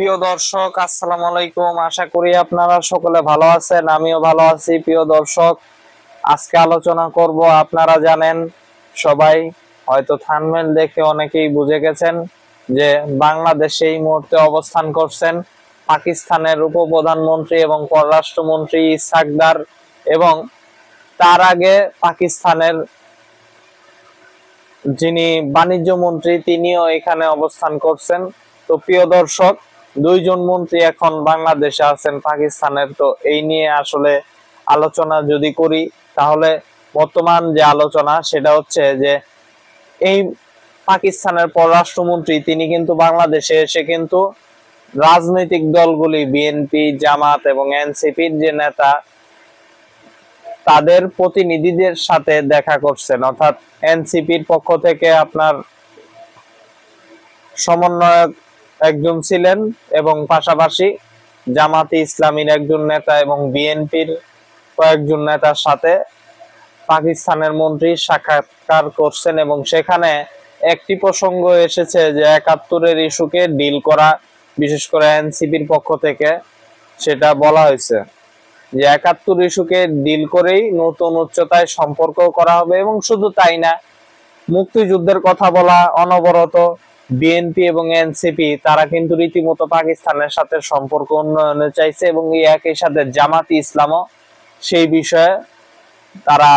প্রিয় দর্শক, আসসালামু আলাইকুম। আশা করি আপনারা সকলে ভালো আছেন, আমিও ভালো আছি। প্রিয় দর্শক, আজকে আলোচনা করব, আপনারা জানেন সবাই, হয়তো থাম্বনেল দেখে অনেকেই বুঝে গেছেন যে বাংলাদেশে এই মুহূর্তে অবস্থান করছেন পাকিস্তানের উপপ্রধানমন্ত্রী এবং পররাষ্ট্রমন্ত্রী ইসহাক ডার, এবং তার আগে পাকিস্তানের যিনি বাণিজ্য মন্ত্রী তিনিও এখানে অবস্থান করছেন। তো প্রিয় দর্শক, দুইজন মন্ত্রী এখন বাংলাদেশে আছেন পাকিস্তানের। তো এই নিয়ে আসলে আলোচনা যদি করি, তাহলে বর্তমান যে আলোচনা সেটা হচ্ছে যে এই পাকিস্তানের পররাষ্ট্রমন্ত্রী তিনি কিন্তু বাংলাদেশে এসে কিন্তু রাজনৈতিক দলগুলি বিএনপি, জামাত এবং এনসিপির যে নেতা তাদের প্রতিনিধিদের সাথে দেখা করছেন। অর্থাৎ এনসিপির পক্ষ থেকে আপনার সমন্বয়ক একজন ছিলেন এবং পাশাপাশি জামাতে ইসলামীর একজন নেতা এবং বিএনপির কয়েকজন নেতার সাথে পাকিস্তানের মন্ত্রী সাক্ষাৎকার করছেন, এবং সেখানে একটি প্রসঙ্গ এসেছে যে ৭১-এর ইস্যুকে ডিল করা, বিশেষ করে এনসিপির পক্ষ থেকে সেটা বলা হয়েছে যে ৭১ ইস্যুকে ডিল করেই নতুন উচ্চতায় সম্পর্ক করা হবে। এবং শুধু তাই না, মুক্তিযুদ্ধের কথা বলা অনবরত বিএনপি এবং এনসিপি তারা কিন্তু রীতিমতো পাকিস্তানের সাথে সম্পর্ক উন্নয়নে চাইছে, এবং এই একই সাথে জামাতি ইসলামও সেই বিষয়ে তারা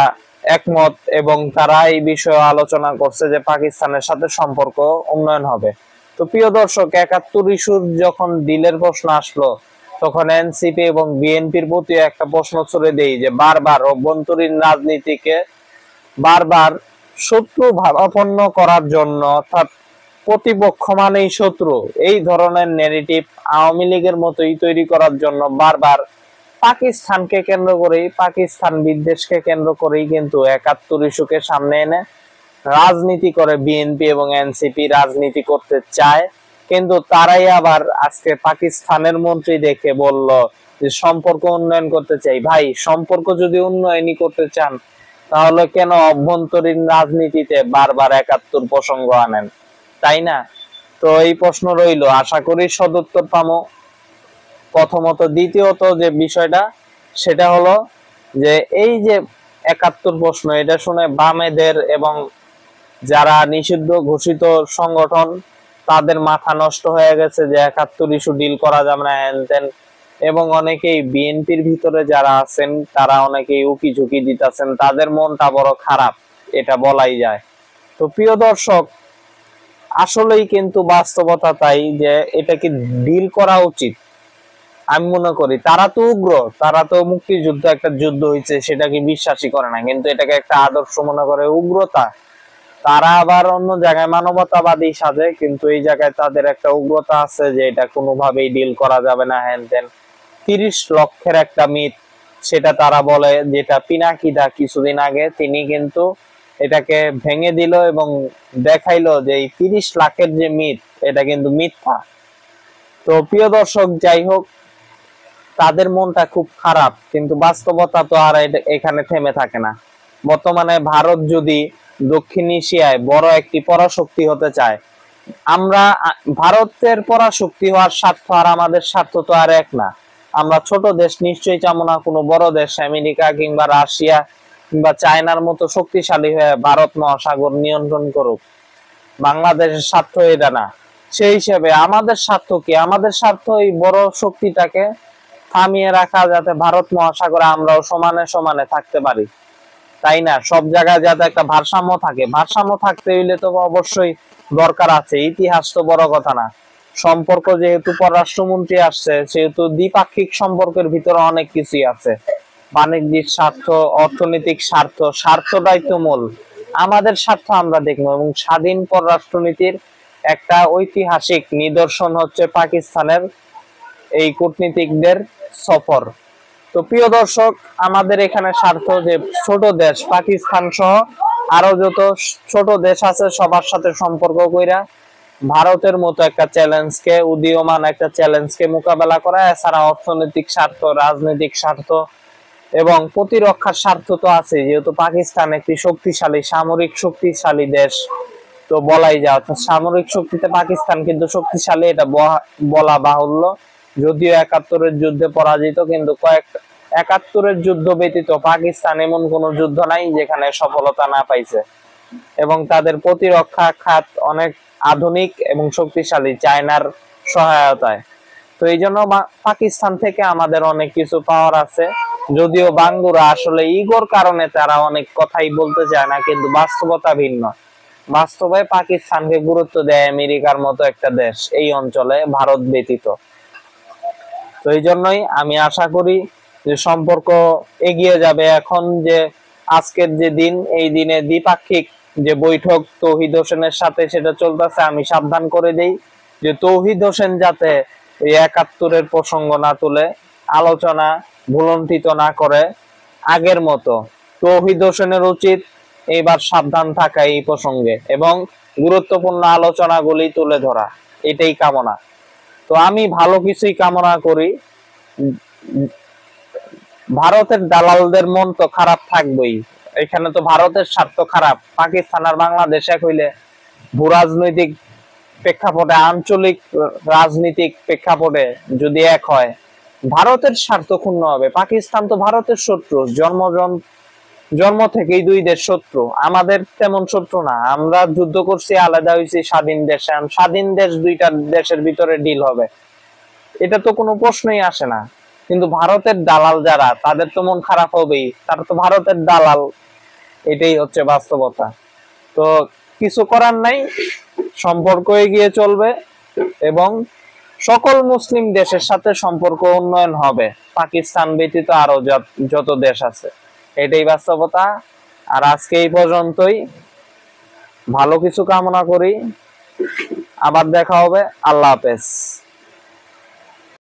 একমত, এবং তারা এই বিষয়ে আলোচনা করছে যে পাকিস্তানের সাথে সম্পর্ক উন্নয়ন হবে। তো প্রিয় দর্শক, ৭১ ইস্যুর যখন ডিলের প্রশ্ন আসলো, তখন এনসিপি এবং বিএনপির প্রতি একটা প্রশ্ন ছুড়ে দেই যে বারবার অভ্যন্তরীণ রাজনীতিকে বারবার শত্রু ভাবাপন্ন করার জন্য, অর্থাৎ প্রতিপক্ষ মানেই শত্রু, এই ধরনের ন্যারেটিভ আওয়ামী লীগের মতোই তৈরি করার জন্য বারবার পাকিস্তানকে কেন্দ্র করেই, পাকিস্তান বিদ্বেষকে কেন্দ্র করেই কিন্তু ৭১ ইস্যুকে সামনে এনে রাজনীতি করে বিএনপি এবং এনসিপি রাজনীতি করতে চায়। কিন্তু তারাই আবার আজকে পাকিস্তানের মন্ত্রী দেখে বলল যে সম্পর্ক উন্নয়ন করতে চাই। ভাই, সম্পর্ক যদি উন্নয়নই করতে চান, তাহলে কেন অভ্যন্তরীণ রাজনীতিতে বারবার ৭১ প্রসঙ্গ আনেন, তাই না? তো এই প্রশ্ন রইল, আশা করি সদুত্তর পাবো প্রথমত। দ্বিতীয়ত যে বিষয়টা সেটা হলো যে এই যে ৭১ প্রশ্ন, এটা শুনে বামেদের এবং যারা নিষিদ্ধ ঘোষিত সংগঠন তাদের মাথা নষ্ট হয়ে গেছে যে ৭১ ইস্যু ডিল করা যাবে না, হ্যান ত্যান। এবং অনেকেই বিএনপির ভিতরে যারা আছেন তারা অনেকেই উকি ঝুঁকি দিতেছেন, তাদের মনটা বড় খারাপ, এটা বলাই যায়। তো প্রিয় দর্শক, আসলেই কিন্তু বাস্তবতা তাই যে এটাকে ডিল করা উচিত। আমি মনে করি তারা তো উগ্র, তারা তো মুক্তিযুদ্ধ একটা যুদ্ধ হয়েছে সেটাকে বিশ্বাসই করে না, কিন্তু এটাকে একটা আদর্শ মনে করে উগ্রতা। তারা আবার অন্য জায়গায় মানবতাবাদী সাজে, কিন্তু এই জায়গায় তাদের একটা উগ্রতা আছে যে এটা কোনোভাবেই ডিল করা যাবে না, হ্যান ত্যান। ৩০ লক্ষের একটা মিথ, সেটা তারা বলে, যেটা পিনাকিদা কিছুদিন আগে তিনি কিন্তু এটাকে ভেঙে দিল এবং দেখাইলো যে এই ৩০ লাখের যে মিথ, এটা কিন্তু মিথ্যা। তো প্রিয় দর্শক, যাই হোক, তাদের মনটা খুব খারাপ, কিন্তু বাস্তবতা তো আর এখানে থেমে থাকে না। বর্তমানে ভারত যদি দক্ষিণ এশিয়ায় বড় একটি পরাশক্তি হতে চায়, আমরা ভারতের পরাশক্তি হওয়ার স্বার্থ আর আমাদের স্বার্থ তো আর এক না। আমরা ছোট দেশ নিশ্চয়ই চাবো না কোনো বড় দেশ আমেরিকা কিংবা রাশিয়া কিংবা চায়নার মতো শক্তিশালী হয়ে ভারত মহাসাগর নিয়ন্ত্রণ করুক। বাংলাদেশের স্বার্থ এটা না। সেই হিসেবে আমাদের স্বার্থ কি? আমাদের স্বার্থ এই বড় শক্তিটাকে থামিয়ে রাখা, যাতে ভারত মহাসাগরে আমরাও সমানে সমানে থাকতে পারি, তাই না? সব জায়গায় যাতে একটা ভারসাম্য থাকে। ভারসাম্য থাকতে হইলে তো অবশ্যই দরকার আছে ইতিহাস, তো বড় কথা না। সম্পর্ক যেহেতু পররাষ্ট্রমন্ত্রী আসছে, সেহেতু দ্বিপাক্ষিক সম্পর্কের ভিতরে অনেক কিছুই আছে। বাণিজ্যিক স্বার্থ, অর্থনৈতিক স্বার্থ, স্বার্থটাই তো মূল। আমাদের স্বার্থ আমরা দেখবো, এবং স্বাধীন পররাষ্ট্রনীতির একটা ঐতিহাসিক নিদর্শন হচ্ছে পাকিস্তানের এই কূটনীতিকদের সফর। তো প্রিয় দর্শক, আমাদের এখানে স্বার্থ যে ছোট দেশ পাকিস্তান সহ আরো যত ছোট দেশ আছে সবার সাথে সম্পর্ক কইরা ভারতের মতো একটা চ্যালেঞ্জকে, উদীয়মান একটা চ্যালেঞ্জকে মোকাবেলা করা। এছাড়া অর্থনৈতিক স্বার্থ, রাজনৈতিক স্বার্থ এবং প্রতিরক্ষার স্বার্থ তো আছে, যেহেতু পাকিস্তান একটি শক্তিশালী, সামরিক শক্তিশালী দেশ। তো তো বলাই যায়, অর্থাৎ সামরিক শক্তিতে পাকিস্তান কিন্তু শক্তিশালী, এটা বলা বাহুল্য। যদিও ৭১-এর যুদ্ধে পরাজিত, কিন্তু ৭১-এর যুদ্ধ ব্যতীত পাকিস্তান এমন কোন যুদ্ধ নাই যেখানে সফলতা না পাইছে, এবং তাদের প্রতিরক্ষা খাত অনেক আধুনিক এবং শক্তিশালী চায়নার সহায়তায়। তো এই জন্য পাকিস্তান থেকে আমাদের অনেক কিছু পাওয়ার আছে। যদিও বাঙ্গুরা আসলে ইগোর কারণে তারা অনেক কথাই বলতে চায় না, কিন্তু বাস্তবতা ভিন্ন। বাস্তবে পাকিস্তানকে গুরুত্ব দেয় আমেরিকার মতো একটা দেশ এই অঞ্চলে, ভারত ব্যতীত। তো এই জন্যই আমি আশা করি যে সম্পর্ক এগিয়ে যাবে। এখন যে আজকের যে দিন, এই দিনে দ্বিপাক্ষিক যে বৈঠক তৌহিদ হোসেনের সাথে সেটা চলতেছে, আমি সাবধান করে দেই যে তৌহিদ হোসেন যাতে এই ৭১-এর প্রসঙ্গ না তুলে, আলোচনা ভুলন্ঠিত না করে আগের মতো। তৌহিদ হোসেনের উচিত এইবার সাবধান থাকা এই প্রসঙ্গে এবং গুরুত্বপূর্ণ আলোচনাগুলি তুলে ধরা, এটাই কামনা। তো আমি ভালো কিছুই কামনা করি। ভারতের দালালদের মন তো খারাপ থাকবেই, এখানে তো ভারতের স্বার্থ খারাপ। পাকিস্তান আর বাংলাদেশ এক হইলে ভূরাজনৈতিক প্রেক্ষাপটে, আঞ্চলিক রাজনীতিক প্রেক্ষাপটে যদি এক হয়, ভারতের স্বার্থ ক্ষুণ্ণ হবে। পাকিস্তান তো ভারতের শত্রু, জন্ম থেকেই দুই দেশ শত্রু। আমাদের তেমন শত্রু না, আমরা যুদ্ধ করছি, আলাদা হয়েছি স্বাধীন দেশে। স্বাধীন দেশ দুইটা দেশের ভিতরে ডিল হবে, এটা তো কোনো প্রশ্নই আসে না। কিন্তু ভারতের দালাল যারা, তাদের তো মন খারাপ হবেই, তারা তো ভারতের দালাল, এটাই হচ্ছে বাস্তবতা। তো কিছু করার নাই, সম্পর্ক এগিয়ে চলবে এবং সকল মুসলিম দেশের সাথে সম্পর্ক উন্নয়ন হবে, পাকিস্তান ব্যতীত আরো যত দেশ আছে, এটাই বাস্তবতা। আর আজকে এই পর্যন্তই, ভালো কিছু কামনা করি, আবার দেখা হবে, আল্লাহ হাফেজ।